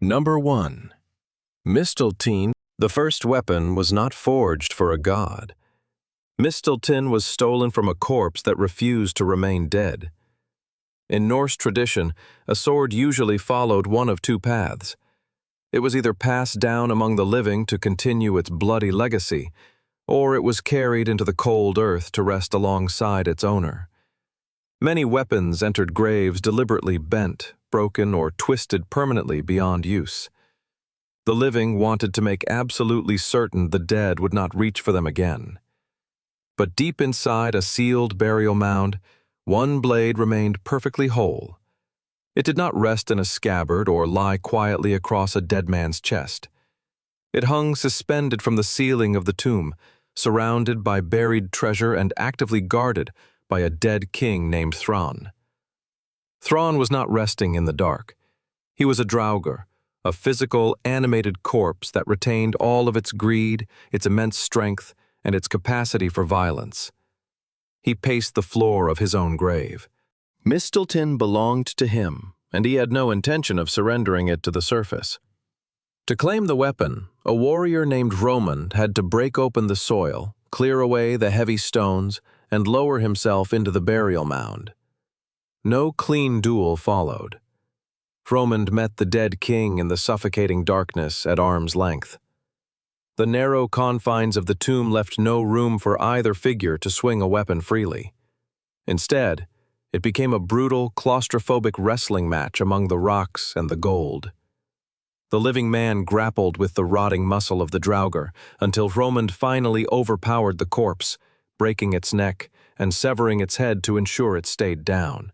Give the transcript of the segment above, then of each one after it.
Number 1. Mistilteinn. The first weapon was not forged for a god. Mistilteinn was stolen from a corpse that refused to remain dead. In Norse tradition, a sword usually followed one of two paths. It was either passed down among the living to continue its bloody legacy, or it was carried into the cold earth to rest alongside its owner. Many weapons entered graves deliberately bent, broken, or twisted permanently beyond use. The living wanted to make absolutely certain the dead would not reach for them again. But deep inside a sealed burial mound, one blade remained perfectly whole. It did not rest in a scabbard or lie quietly across a dead man's chest. It hung suspended from the ceiling of the tomb, surrounded by buried treasure and actively guarded by a dead king named Thrawn. Thrawn was not resting in the dark. He was a draugr, a physical, animated corpse that retained all of its greed, its immense strength, and its capacity for violence. He paced the floor of his own grave. Mistilteinn belonged to him, and he had no intention of surrendering it to the surface. To claim the weapon, a warrior named Romund had to break open the soil, clear away the heavy stones, and lower himself into the burial mound. No clean duel followed. Romund met the dead king in the suffocating darkness at arm's length. The narrow confines of the tomb left no room for either figure to swing a weapon freely. Instead, it became a brutal, claustrophobic wrestling match among the rocks and the gold. The living man grappled with the rotting muscle of the draugr until Romund finally overpowered the corpse, breaking its neck and severing its head to ensure it stayed down.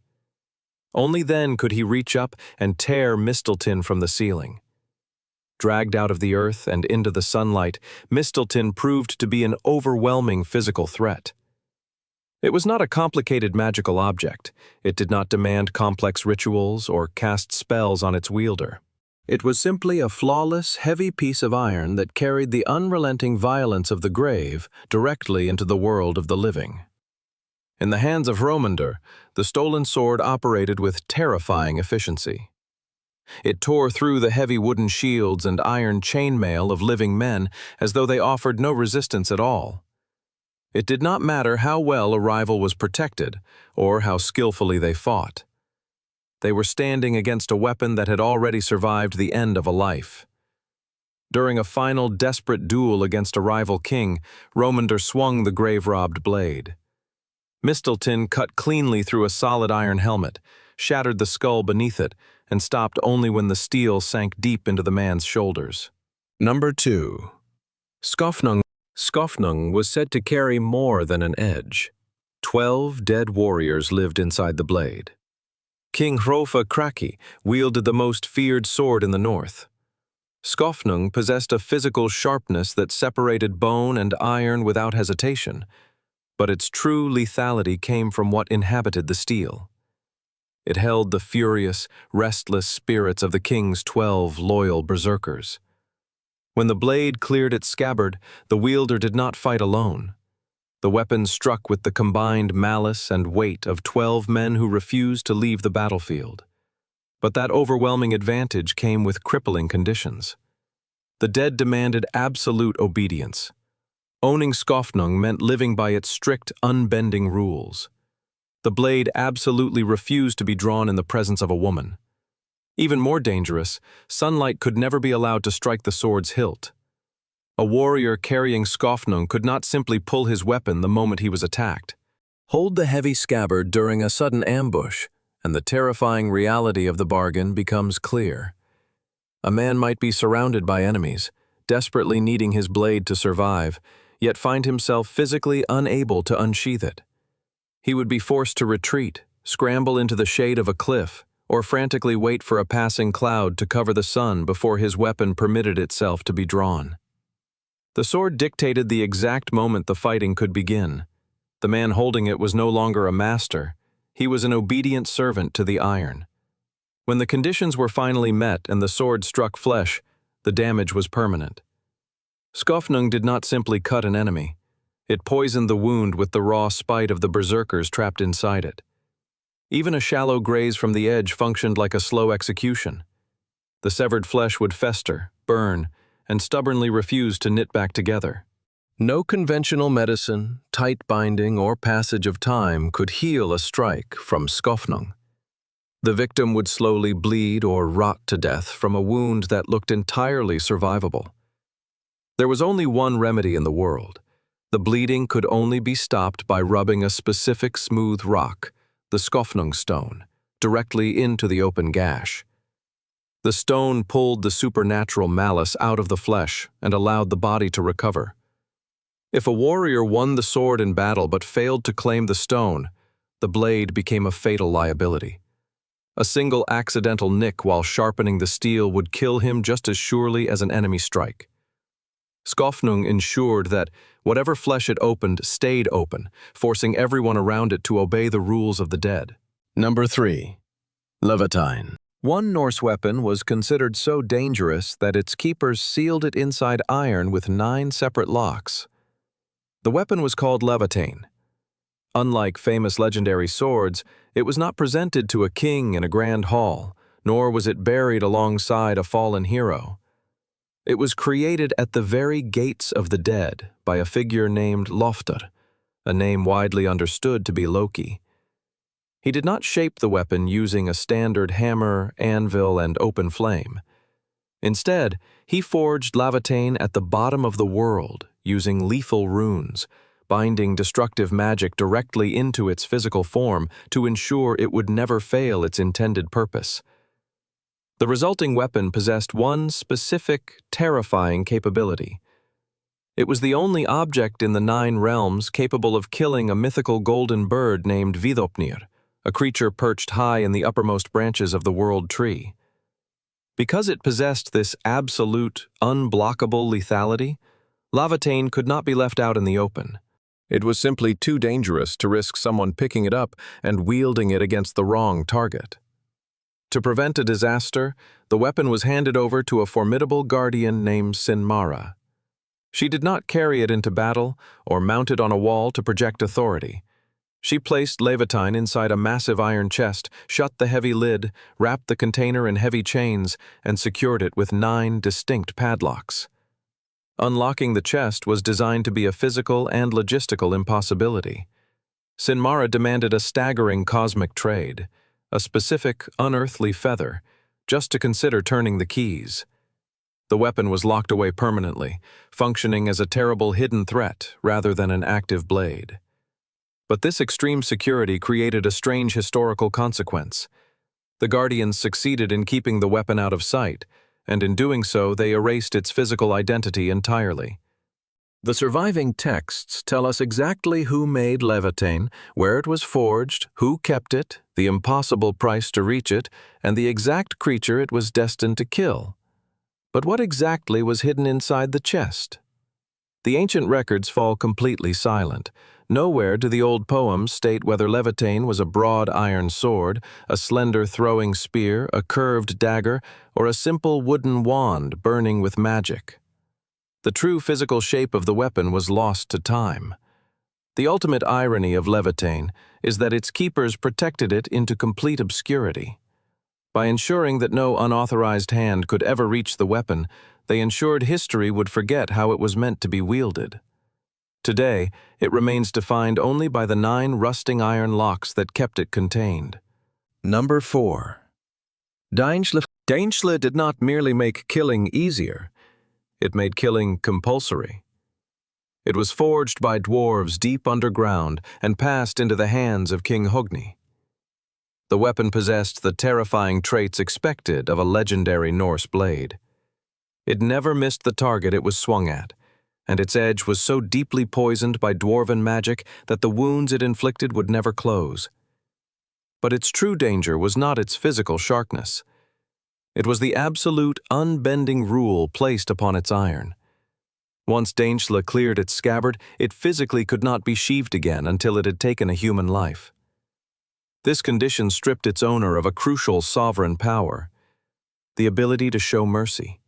Only then could he reach up and tear Mistilteinn from the ceiling. Dragged out of the earth and into the sunlight, Mistilteinn proved to be an overwhelming physical threat. It was not a complicated magical object. It did not demand complex rituals or cast spells on its wielder. It was simply a flawless, heavy piece of iron that carried the unrelenting violence of the grave directly into the world of the living. In the hands of Romundr, the stolen sword operated with terrifying efficiency. It tore through the heavy wooden shields and iron chainmail of living men as though they offered no resistance at all. It did not matter how well a rival was protected or how skillfully they fought. They were standing against a weapon that had already survived the end of a life. During a final desperate duel against a rival king, Romundr swung the grave-robbed blade. Mistilteinn cut cleanly through a solid iron helmet, shattered the skull beneath it, and stopped only when the steel sank deep into the man's shoulders. Number 2. Skofnung. Skofnung was said to carry more than an edge. 12 dead warriors lived inside the blade. King Hrofa Kraki wielded the most feared sword in the north. Skofnung possessed a physical sharpness that separated bone and iron without hesitation, but its true lethality came from what inhabited the steel. It held the furious, restless spirits of the king's 12 loyal berserkers. When the blade cleared its scabbard, the wielder did not fight alone. The weapon struck with the combined malice and weight of 12 men who refused to leave the battlefield. But that overwhelming advantage came with crippling conditions. The dead demanded absolute obedience. Owning Skofnung meant living by its strict, unbending rules. The blade absolutely refused to be drawn in the presence of a woman. Even more dangerous, sunlight could never be allowed to strike the sword's hilt. A warrior carrying Skofnung could not simply pull his weapon the moment he was attacked. Hold the heavy scabbard during a sudden ambush, and the terrifying reality of the bargain becomes clear. A man might be surrounded by enemies, desperately needing his blade to survive, yet find himself physically unable to unsheath it. He would be forced to retreat, scramble into the shade of a cliff, or frantically wait for a passing cloud to cover the sun before his weapon permitted itself to be drawn. The sword dictated the exact moment the fighting could begin. The man holding it was no longer a master. He was an obedient servant to the iron. When the conditions were finally met and the sword struck flesh, the damage was permanent. Skofnung did not simply cut an enemy. It poisoned the wound with the raw spite of the berserkers trapped inside it. Even a shallow graze from the edge functioned like a slow execution. The severed flesh would fester, burn, and stubbornly refuse to knit back together. No conventional medicine, tight binding, or passage of time could heal a strike from Skofnung. The victim would slowly bleed or rot to death from a wound that looked entirely survivable. There was only one remedy in the world. The bleeding could only be stopped by rubbing a specific smooth rock, the Skofnung stone, directly into the open gash. The stone pulled the supernatural malice out of the flesh and allowed the body to recover. If a warrior won the sword in battle but failed to claim the stone, the blade became a fatal liability. A single accidental nick while sharpening the steel would kill him just as surely as an enemy strike. Skofnung ensured that whatever flesh it opened stayed open, forcing everyone around it to obey the rules of the dead. Number 3. Lævateinn. One Norse weapon was considered so dangerous that its keepers sealed it inside iron with 9 separate locks. The weapon was called Lævateinn. Unlike famous legendary swords, it was not presented to a king in a grand hall, nor was it buried alongside a fallen hero. It was created at the very gates of the dead by a figure named Loftur, a name widely understood to be Loki. He did not shape the weapon using a standard hammer, anvil, and open flame. Instead, he forged Lævateinn at the bottom of the world, using lethal runes, binding destructive magic directly into its physical form to ensure it would never fail its intended purpose. The resulting weapon possessed one specific, terrifying capability. It was the only object in the 9 realms capable of killing a mythical golden bird named Fafnir, a creature perched high in the uppermost branches of the world tree. Because it possessed this absolute, unblockable lethality, Lævateinn could not be left out in the open. It was simply too dangerous to risk someone picking it up and wielding it against the wrong target. To prevent a disaster, the weapon was handed over to a formidable guardian named Sinmara. She did not carry it into battle or mount it on a wall to project authority. She placed Lævateinn inside a massive iron chest, shut the heavy lid, wrapped the container in heavy chains, and secured it with 9 distinct padlocks. Unlocking the chest was designed to be a physical and logistical impossibility. Sinmara demanded a staggering cosmic trade, a specific, unearthly feather, just to consider turning the keys. The weapon was locked away permanently, functioning as a terrible hidden threat rather than an active blade. But this extreme security created a strange historical consequence. The Guardians succeeded in keeping the weapon out of sight, and in doing so they erased its physical identity entirely. The surviving texts tell us exactly who made Lævateinn, where it was forged, who kept it, the impossible price to reach it, and the exact creature it was destined to kill. But what exactly was hidden inside the chest? The ancient records fall completely silent. Nowhere do the old poems state whether Lævateinn was a broad iron sword, a slender throwing spear, a curved dagger, or a simple wooden wand burning with magic. The true physical shape of the weapon was lost to time. The ultimate irony of Lævateinn is that its keepers protected it into complete obscurity. By ensuring that no unauthorized hand could ever reach the weapon, they ensured history would forget how it was meant to be wielded. Today, it remains defined only by the 9 rusting iron locks that kept it contained. Number 4. Dáinsleif. Dáinsleif did not merely make killing easier, it made killing compulsory. It was forged by dwarves deep underground and passed into the hands of King Hogni. The weapon possessed the terrifying traits expected of a legendary Norse blade. It never missed the target it was swung at, and its edge was so deeply poisoned by dwarven magic that the wounds it inflicted would never close. But its true danger was not its physical sharpness. It was the absolute, unbending rule placed upon its iron. Once Dáinsleif cleared its scabbard, it physically could not be sheathed again until it had taken a human life. This condition stripped its owner of a crucial sovereign power, the ability to show mercy.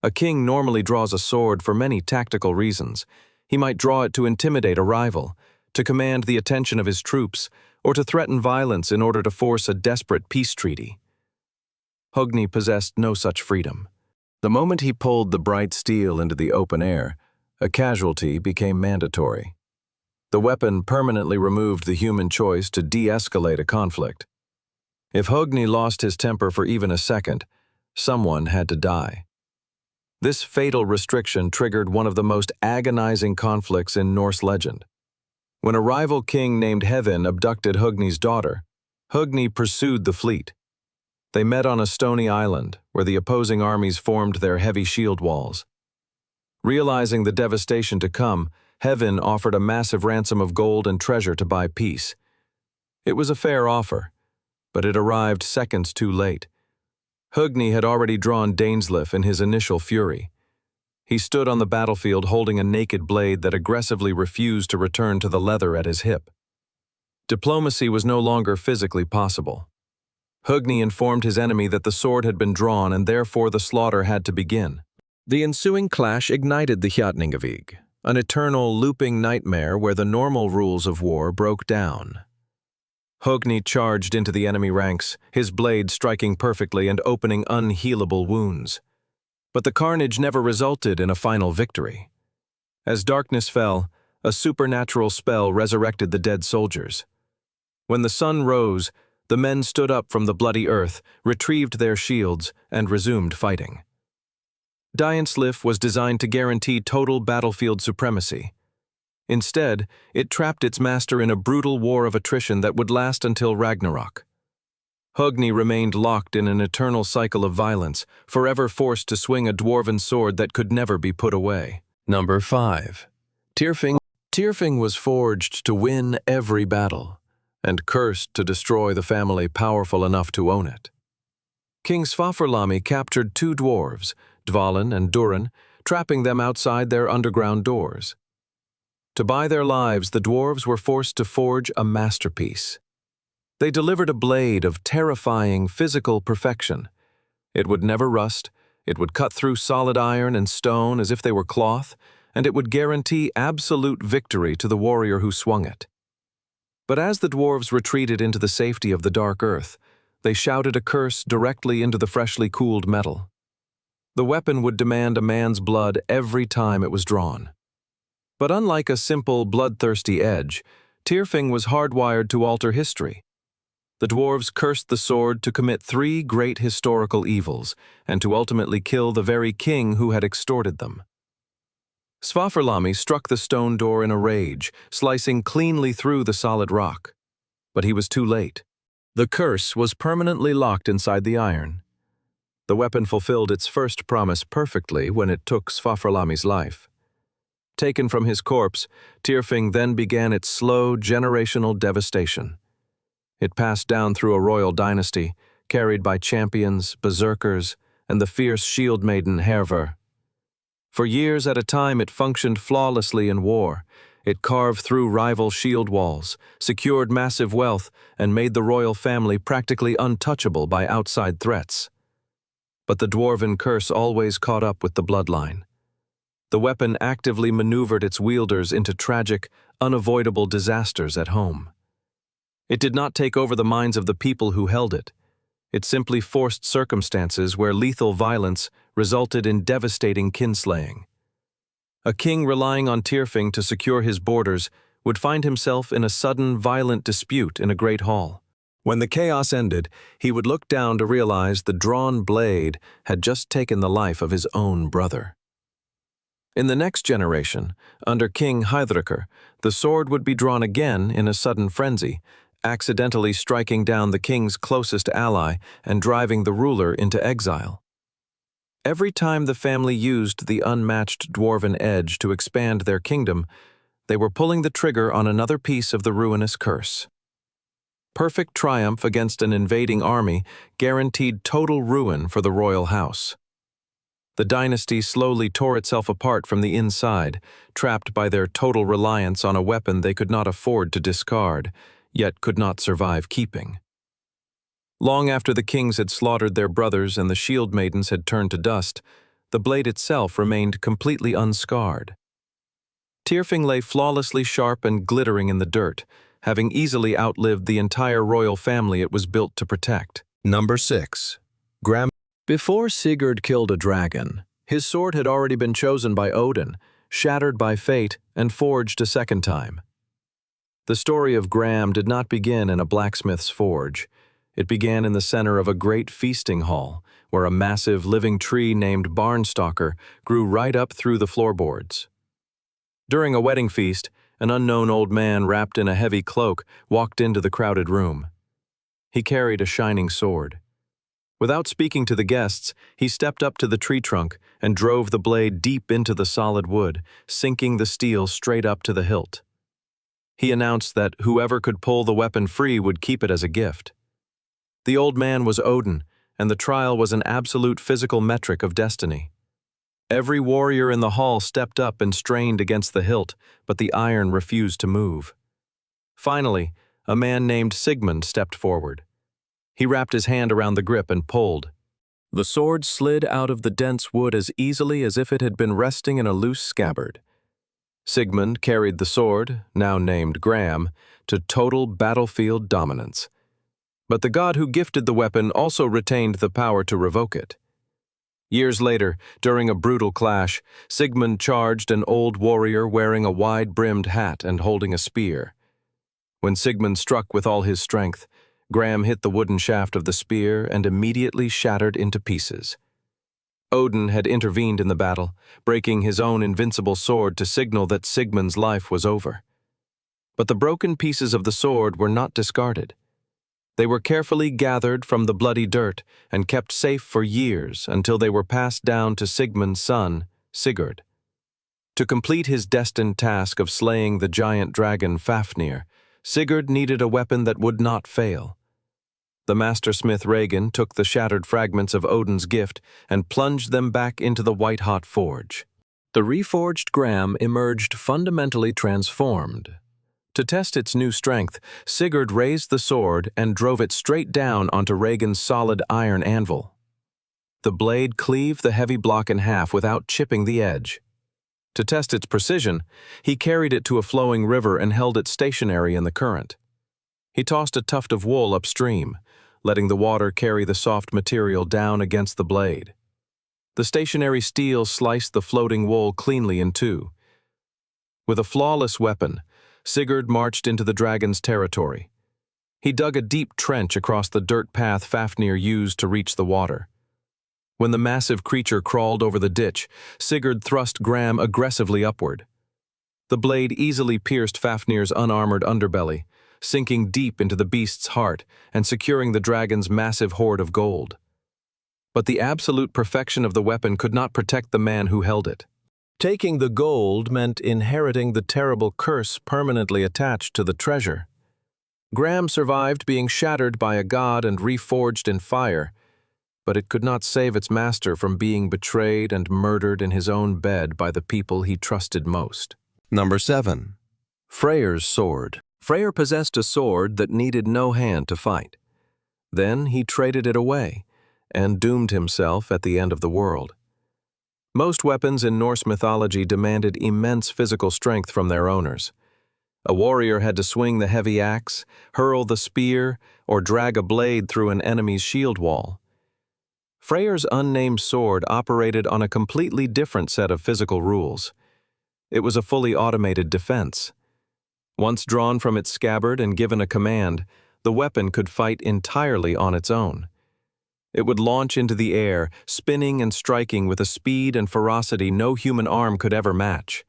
A king normally draws a sword for many tactical reasons. He might draw it to intimidate a rival, to command the attention of his troops, or to threaten violence in order to force a desperate peace treaty. Hogni possessed no such freedom. The moment he pulled the bright steel into the open air, a casualty became mandatory. The weapon permanently removed the human choice to de-escalate a conflict. If Hogni lost his temper for even a second, someone had to die. This fatal restriction triggered one of the most agonizing conflicts in Norse legend. When a rival king named Hevin abducted Hogni's daughter, Hogni pursued the fleet. They met on a stony island, where the opposing armies formed their heavy shield walls. Realizing the devastation to come, Hevin offered a massive ransom of gold and treasure to buy peace. It was a fair offer, but it arrived seconds too late. Hogni had already drawn Dáinsleif in his initial fury. He stood on the battlefield holding a naked blade that aggressively refused to return to the leather at his hip. Diplomacy was no longer physically possible. Hogni informed his enemy that the sword had been drawn and therefore the slaughter had to begin. The ensuing clash ignited the Hjáttningavig, an eternal looping nightmare where the normal rules of war broke down. Hogni charged into the enemy ranks, his blade striking perfectly and opening unhealable wounds. But the carnage never resulted in a final victory. As darkness fell, a supernatural spell resurrected the dead soldiers. When the sun rose, the men stood up from the bloody earth, retrieved their shields, and resumed fighting. Dáinsleif was designed to guarantee total battlefield supremacy. Instead, it trapped its master in a brutal war of attrition that would last until Ragnarok. Hogni remained locked in an eternal cycle of violence, forever forced to swing a dwarven sword that could never be put away. Number 5. Tyrfing. Tyrfing was forged to win every battle, and cursed to destroy the family powerful enough to own it. King Svafrlami captured 2 dwarves, Dvalin and Durin, trapping them outside their underground doors. To buy their lives, the dwarves were forced to forge a masterpiece. They delivered a blade of terrifying physical perfection. It would never rust, it would cut through solid iron and stone as if they were cloth, and it would guarantee absolute victory to the warrior who swung it. But as the dwarves retreated into the safety of the dark earth, they shouted a curse directly into the freshly cooled metal. The weapon would demand a man's blood every time it was drawn. But unlike a simple, bloodthirsty edge, Tyrfing was hardwired to alter history. The dwarves cursed the sword to commit 3 great historical evils, and to ultimately kill the very king who had extorted them. Svafrlami struck the stone door in a rage, slicing cleanly through the solid rock. But he was too late. The curse was permanently locked inside the iron. The weapon fulfilled its first promise perfectly when it took Svafrlami's life. Taken from his corpse, Tyrfing then began its slow, generational devastation. It passed down through a royal dynasty, carried by champions, berserkers, and the fierce shield maiden Hervor. For years at a time it functioned flawlessly in war. It carved through rival shield walls, secured massive wealth, and made the royal family practically untouchable by outside threats. But the dwarven curse always caught up with the bloodline. The weapon actively maneuvered its wielders into tragic, unavoidable disasters at home. It did not take over the minds of the people who held it. It simply forced circumstances where lethal violence resulted in devastating kinslaying. A king relying on Tyrfing to secure his borders would find himself in a sudden, violent dispute in a great hall. When the chaos ended, he would look down to realize the drawn blade had just taken the life of his own brother. In the next generation, under King Heiðrekr, the sword would be drawn again in a sudden frenzy, accidentally striking down the king's closest ally and driving the ruler into exile. Every time the family used the unmatched dwarven edge to expand their kingdom, they were pulling the trigger on another piece of the ruinous curse. Perfect triumph against an invading army guaranteed total ruin for the royal house. The dynasty slowly tore itself apart from the inside, trapped by their total reliance on a weapon they could not afford to discard, yet could not survive keeping. Long after the kings had slaughtered their brothers and the shield maidens had turned to dust, the blade itself remained completely unscarred. Tyrfing lay flawlessly sharp and glittering in the dirt, having easily outlived the entire royal family it was built to protect. Number 6. Gram. Before Sigurd killed a dragon, his sword had already been chosen by Odin, shattered by fate, and forged a second time. The story of Gram did not begin in a blacksmith's forge. It began in the center of a great feasting hall, where a massive living tree named Barnstalker grew right up through the floorboards. During a wedding feast, an unknown old man wrapped in a heavy cloak walked into the crowded room. He carried a shining sword. Without speaking to the guests, he stepped up to the tree trunk and drove the blade deep into the solid wood, sinking the steel straight up to the hilt. He announced that whoever could pull the weapon free would keep it as a gift. The old man was Odin, and the trial was an absolute physical metric of destiny. Every warrior in the hall stepped up and strained against the hilt, but the iron refused to move. Finally, a man named Sigmund stepped forward. He wrapped his hand around the grip and pulled. The sword slid out of the dense wood as easily as if it had been resting in a loose scabbard. Sigmund carried the sword, now named Gram, to total battlefield dominance. But the god who gifted the weapon also retained the power to revoke it. Years later, during a brutal clash, Sigmund charged an old warrior wearing a wide-brimmed hat and holding a spear. When Sigmund struck with all his strength, Gram hit the wooden shaft of the spear and immediately shattered into pieces. Odin had intervened in the battle, breaking his own invincible sword to signal that Sigmund's life was over. But the broken pieces of the sword were not discarded. They were carefully gathered from the bloody dirt and kept safe for years until they were passed down to Sigmund's son, Sigurd. To complete his destined task of slaying the giant dragon Fafnir, Sigurd needed a weapon that would not fail. The mastersmith Regin took the shattered fragments of Odin's gift and plunged them back into the white-hot forge. The reforged Gram emerged fundamentally transformed. To test its new strength, Sigurd raised the sword and drove it straight down onto Regin's solid iron anvil. The blade cleaved the heavy block in half without chipping the edge. To test its precision, he carried it to a flowing river and held it stationary in the current. He tossed a tuft of wool upstream, letting the water carry the soft material down against the blade. The stationary steel sliced the floating wool cleanly in two. With a flawless weapon, Sigurd marched into the dragon's territory. He dug a deep trench across the dirt path Fafnir used to reach the water. When the massive creature crawled over the ditch, Sigurd thrust Gram aggressively upward. The blade easily pierced Fafnir's unarmored underbelly, sinking deep into the beast's heart and securing the dragon's massive hoard of gold. But the absolute perfection of the weapon could not protect the man who held it. Taking the gold meant inheriting the terrible curse permanently attached to the treasure. Gram survived being shattered by a god and reforged in fire, but it could not save its master from being betrayed and murdered in his own bed by the people he trusted most. Number 7. Freyr's sword. Freyr possessed a sword that needed no hand to fight. Then he traded it away and doomed himself at the end of the world. Most weapons in Norse mythology demanded immense physical strength from their owners. A warrior had to swing the heavy axe, hurl the spear, or drag a blade through an enemy's shield wall. Freyr's unnamed sword operated on a completely different set of physical rules. It was a fully automated defense. Once drawn from its scabbard and given a command, the weapon could fight entirely on its own. It would launch into the air, spinning and striking with a speed and ferocity no human arm could ever match.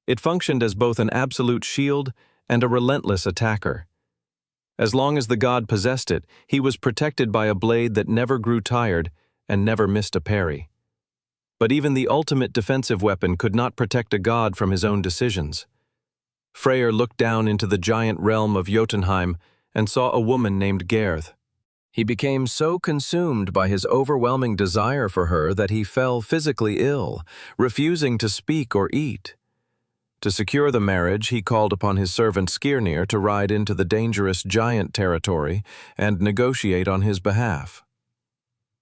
It functioned as both an absolute shield and a relentless attacker. As long as the god possessed it, he was protected by a blade that never grew tired and never missed a parry. But even the ultimate defensive weapon could not protect a god from his own decisions. Freyr looked down into the giant realm of Jotunheim and saw a woman named Gerð. He became so consumed by his overwhelming desire for her that he fell physically ill, refusing to speak or eat. To secure the marriage, he called upon his servant Skirnir to ride into the dangerous giant territory and negotiate on his behalf.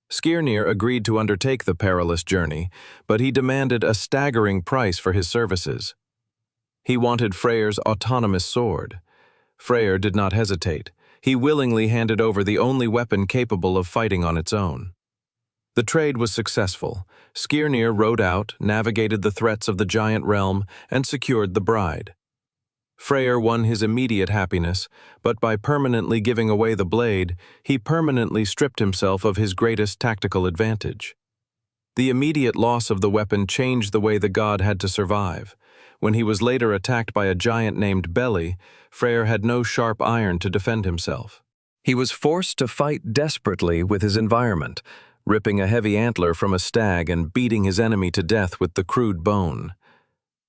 Skirnir agreed to undertake the perilous journey, but he demanded a staggering price for his services. He wanted Freyr's autonomous sword. Freyr did not hesitate. He willingly handed over the only weapon capable of fighting on its own. The trade was successful. Skirnir rode out, navigated the threats of the giant realm, and secured the bride. Freyr won his immediate happiness, but by permanently giving away the blade, he permanently stripped himself of his greatest tactical advantage. The immediate loss of the weapon changed the way the god had to survive. When he was later attacked by a giant named Beli, Freyr had no sharp iron to defend himself. He was forced to fight desperately with his environment, ripping a heavy antler from a stag and beating his enemy to death with the crude bone.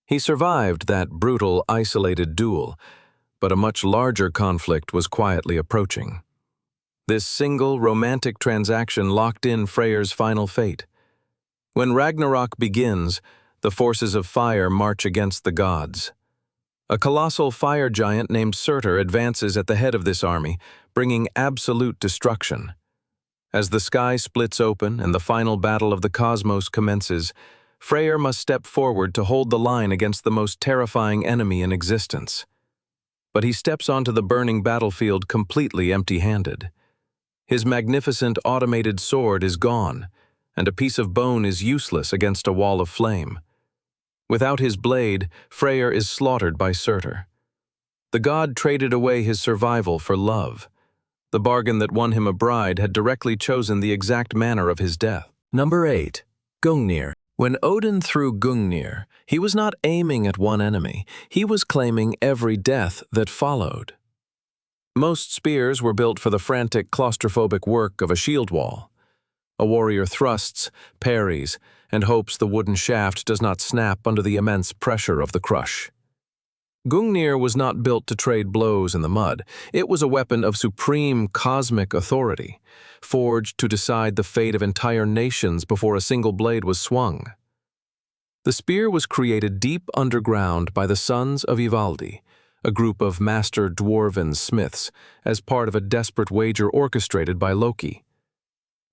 He survived that brutal, isolated duel, but a much larger conflict was quietly approaching. This single, romantic transaction locked in Freyr's final fate. When Ragnarok begins, the forces of fire march against the gods. A colossal fire giant named Surtur advances at the head of this army, bringing absolute destruction. As the sky splits open and the final battle of the cosmos commences, Freyr must step forward to hold the line against the most terrifying enemy in existence. But he steps onto the burning battlefield completely empty-handed. His magnificent automated sword is gone, and a piece of bone is useless against a wall of flame. Without his blade, Freyr is slaughtered by Surtur. The god traded away his survival for love. The bargain that won him a bride had directly chosen the exact manner of his death. Number 8. Gungnir. When Odin threw Gungnir, he was not aiming at one enemy. He was claiming every death that followed. Most spears were built for the frantic, claustrophobic work of a shield wall. A warrior thrusts, parries, and hopes the wooden shaft does not snap under the immense pressure of the crush. Gungnir was not built to trade blows in the mud. It was a weapon of supreme cosmic authority, forged to decide the fate of entire nations before a single blade was swung. The spear was created deep underground by the sons of Ivaldi, a group of master dwarven smiths, as part of a desperate wager orchestrated by Loki.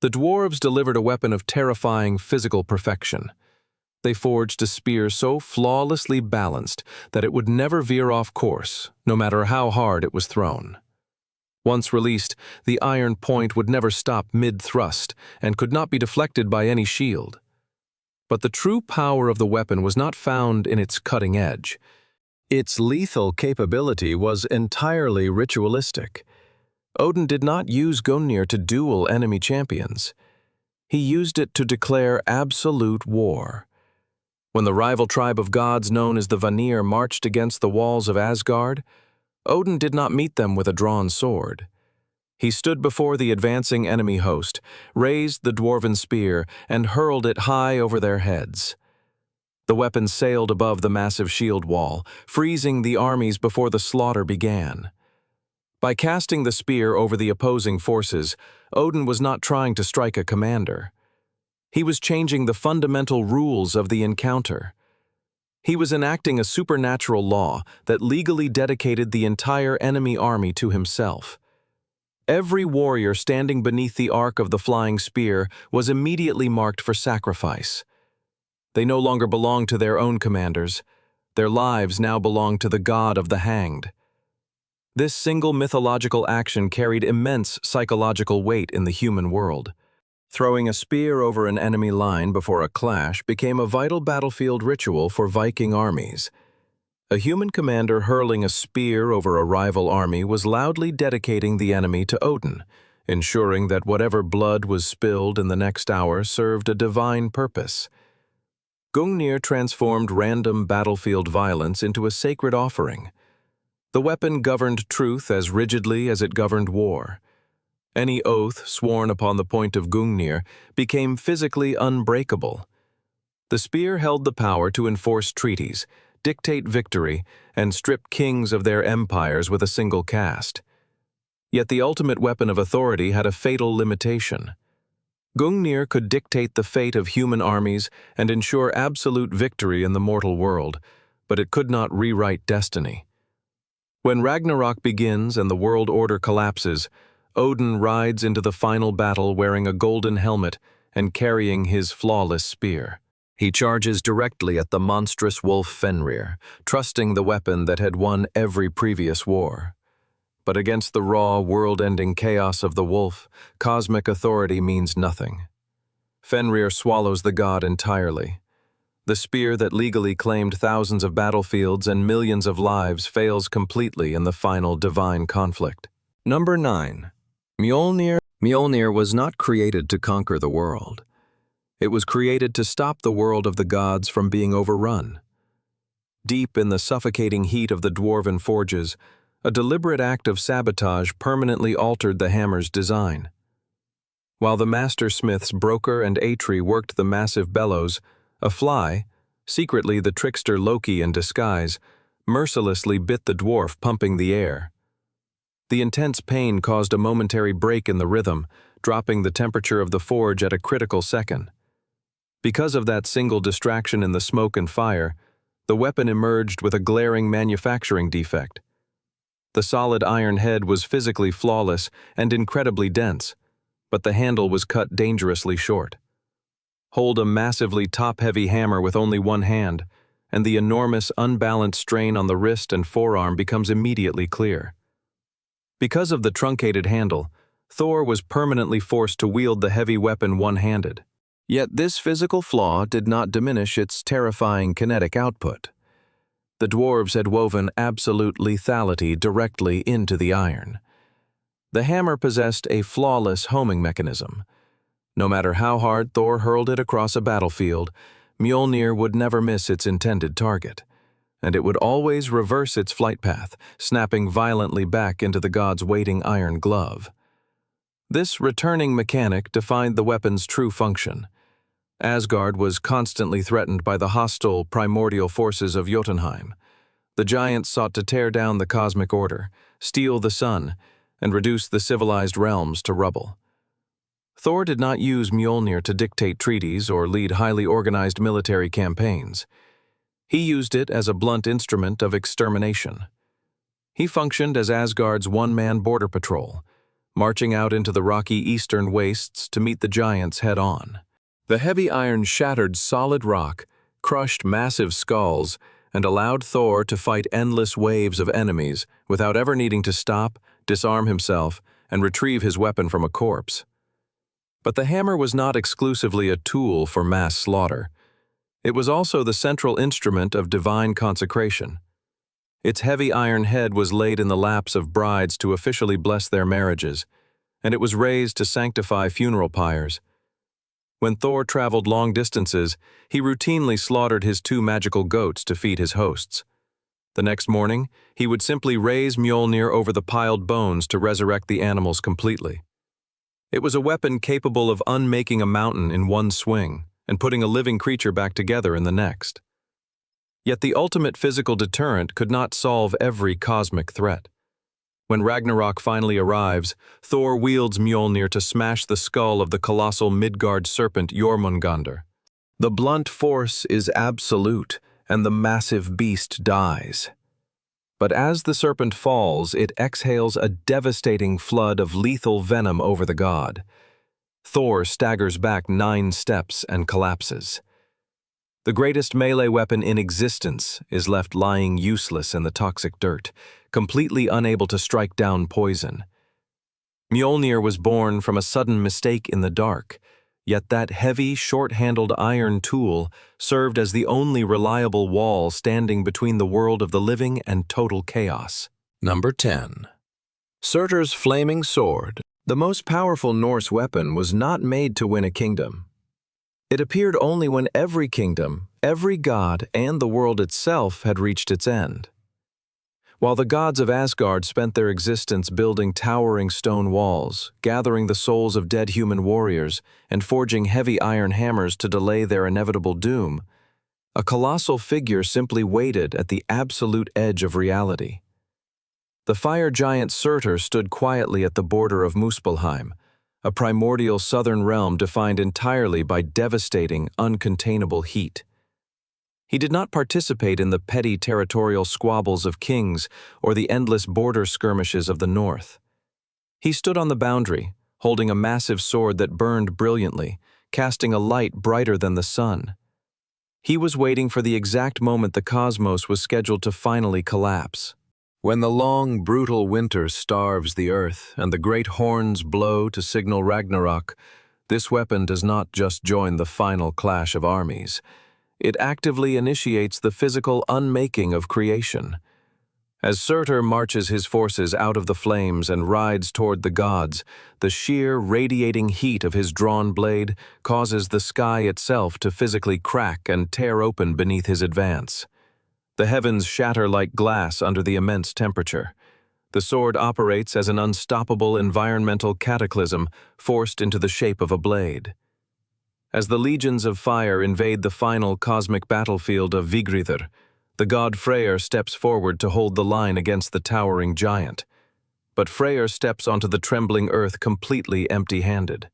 The dwarves delivered a weapon of terrifying physical perfection. They forged a spear so flawlessly balanced that it would never veer off course, no matter how hard it was thrown. Once released, the iron point would never stop mid-thrust and could not be deflected by any shield. But the true power of the weapon was not found in its cutting edge. Its lethal capability was entirely ritualistic. Odin did not use Gungnir to duel enemy champions. He used it to declare absolute war. When the rival tribe of gods known as the Vanir marched against the walls of Asgard, Odin did not meet them with a drawn sword. He stood before the advancing enemy host, raised the dwarven spear, and hurled it high over their heads. The weapon sailed above the massive shield wall, freezing the armies before the slaughter began. By casting the spear over the opposing forces, Odin was not trying to strike a commander. He was changing the fundamental rules of the encounter. He was enacting a supernatural law that legally dedicated the entire enemy army to himself. Every warrior standing beneath the arc of the flying spear was immediately marked for sacrifice. They no longer belonged to their own commanders. Their lives now belonged to the god of the hanged. This single mythological action carried immense psychological weight in the human world. Throwing a spear over an enemy line before a clash became a vital battlefield ritual for Viking armies. A human commander hurling a spear over a rival army was loudly dedicating the enemy to Odin, ensuring that whatever blood was spilled in the next hour served a divine purpose. Gungnir transformed random battlefield violence into a sacred offering. The weapon governed truth as rigidly as it governed war. Any oath sworn upon the point of Gungnir became physically unbreakable. The spear held the power to enforce treaties, dictate victory, and strip kings of their empires with a single cast. Yet the ultimate weapon of authority had a fatal limitation. Gungnir could dictate the fate of human armies and ensure absolute victory in the mortal world, but it could not rewrite destiny. When Ragnarok begins and the world order collapses, Odin rides into the final battle wearing a golden helmet and carrying his flawless spear. He charges directly at the monstrous wolf Fenrir, trusting the weapon that had won every previous war. But against the raw, world-ending chaos of the wolf, cosmic authority means nothing. Fenrir swallows the god entirely. The spear that legally claimed thousands of battlefields and millions of lives fails completely in the final divine conflict. Number 9. Mjolnir. Mjolnir was not created to conquer the world. It was created to stop the world of the gods from being overrun. Deep in the suffocating heat of the dwarven forges, a deliberate act of sabotage permanently altered the hammer's design. While the master smiths Brokkr and Atri worked the massive bellows, a fly, secretly the trickster Loki in disguise, mercilessly bit the dwarf pumping the air. The intense pain caused a momentary break in the rhythm, dropping the temperature of the forge at a critical second. Because of that single distraction in the smoke and fire, the weapon emerged with a glaring manufacturing defect. The solid iron head was physically flawless and incredibly dense, but the handle was cut dangerously short. Hold a massively top-heavy hammer with only one hand, and the enormous unbalanced strain on the wrist and forearm becomes immediately clear. Because of the truncated handle, Thor was permanently forced to wield the heavy weapon one-handed. Yet this physical flaw did not diminish its terrifying kinetic output. The dwarves had woven absolute lethality directly into the iron. The hammer possessed a flawless homing mechanism. No matter how hard Thor hurled it across a battlefield, Mjolnir would never miss its intended target, and it would always reverse its flight path, snapping violently back into the god's waiting iron glove. This returning mechanic defined the weapon's true function. Asgard was constantly threatened by the hostile primordial forces of Jotunheim. The giants sought to tear down the cosmic order, steal the sun, and reduce the civilized realms to rubble. Thor did not use Mjolnir to dictate treaties or lead highly organized military campaigns. He used it as a blunt instrument of extermination. He functioned as Asgard's one-man border patrol, marching out into the rocky eastern wastes to meet the giants head-on. The heavy iron shattered solid rock, crushed massive skulls, and allowed Thor to fight endless waves of enemies without ever needing to stop, disarm himself, and retrieve his weapon from a corpse. But the hammer was not exclusively a tool for mass slaughter. It was also the central instrument of divine consecration. Its heavy iron head was laid in the laps of brides to officially bless their marriages, and it was raised to sanctify funeral pyres. When Thor traveled long distances, he routinely slaughtered his 2 magical goats to feed his hosts. The next morning, he would simply raise Mjolnir over the piled bones to resurrect the animals completely. It was a weapon capable of unmaking a mountain in one swing and putting a living creature back together in the next. Yet the ultimate physical deterrent could not solve every cosmic threat. When Ragnarok finally arrives, Thor wields Mjolnir to smash the skull of the colossal Midgard serpent Jormungandr. The blunt force is absolute, and the massive beast dies. But as the serpent falls, it exhales a devastating flood of lethal venom over the god. Thor staggers back 9 steps and collapses. The greatest melee weapon in existence is left lying useless in the toxic dirt, completely unable to strike down poison. Mjolnir was born from a sudden mistake in the dark, yet that heavy, short-handled iron tool served as the only reliable wall standing between the world of the living and total chaos. Number 10. Surtur's flaming sword. The most powerful Norse weapon was not made to win a kingdom. It appeared only when every kingdom, every god, and the world itself had reached its end. While the gods of Asgard spent their existence building towering stone walls, gathering the souls of dead human warriors, and forging heavy iron hammers to delay their inevitable doom, a colossal figure simply waited at the absolute edge of reality. The fire giant Surtur stood quietly at the border of Muspelheim, a primordial southern realm defined entirely by devastating, uncontainable heat. He did not participate in the petty territorial squabbles of kings or the endless border skirmishes of the north. He stood on the boundary, holding a massive sword that burned brilliantly, casting a light brighter than the sun. He was waiting for the exact moment the cosmos was scheduled to finally collapse. When the long, brutal winter starves the earth and the great horns blow to signal Ragnarok, This weapon does not just join the final clash of armies. It actively initiates the physical unmaking of creation. As Surtur marches his forces out of the flames and rides toward the gods, the sheer, radiating heat of his drawn blade causes the sky itself to physically crack and tear open beneath his advance. The heavens shatter like glass under the immense temperature. The sword operates as an unstoppable environmental cataclysm forced into the shape of a blade. As the legions of fire invade the final cosmic battlefield of Vigridr, the god Freyr steps forward to hold the line against the towering giant. But Freyr steps onto the trembling earth completely empty-handed.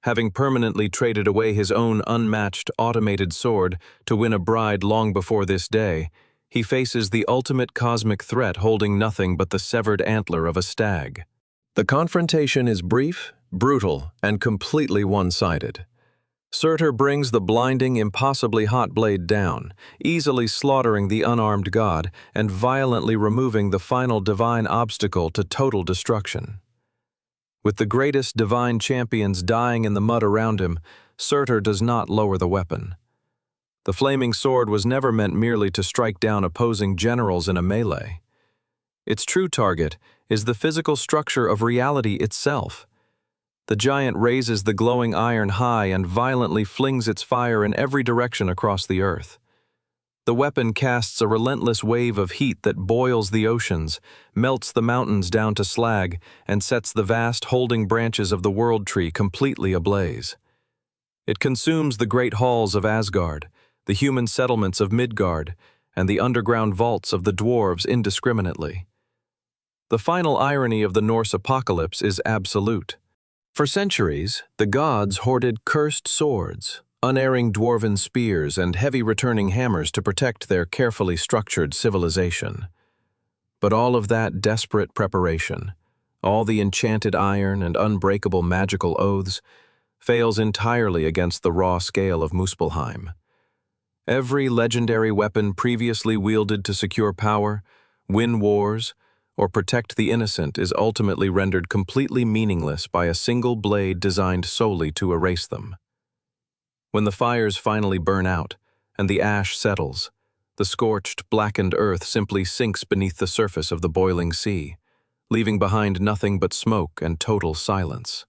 Having permanently traded away his own unmatched automated sword to win a bride long before this day, he faces the ultimate cosmic threat holding nothing but the severed antler of a stag. The confrontation is brief, brutal, and completely one-sided. Surtur brings the blinding, impossibly hot blade down, easily slaughtering the unarmed god and violently removing the final divine obstacle to total destruction. With the greatest divine champions dying in the mud around him, Surtur does not lower the weapon. The flaming sword was never meant merely to strike down opposing generals in a melee. Its true target is the physical structure of reality itself. The giant raises the glowing iron high and violently flings its fire in every direction across the earth. The weapon casts a relentless wave of heat that boils the oceans, melts the mountains down to slag, and sets the vast holding branches of the world tree completely ablaze. It consumes the great halls of Asgard, the human settlements of Midgard, and the underground vaults of the dwarves indiscriminately. The final irony of the Norse apocalypse is absolute. For centuries, the gods hoarded cursed swords, unerring dwarven spears, and heavy returning hammers to protect their carefully structured civilization. But all of that desperate preparation, all the enchanted iron and unbreakable magical oaths, fails entirely against the raw scale of Muspelheim. Every legendary weapon previously wielded to secure power, win wars, or protect the innocent is ultimately rendered completely meaningless by a single blade designed solely to erase them. When the fires finally burn out and the ash settles, the scorched, blackened earth simply sinks beneath the surface of the boiling sea, leaving behind nothing but smoke and total silence.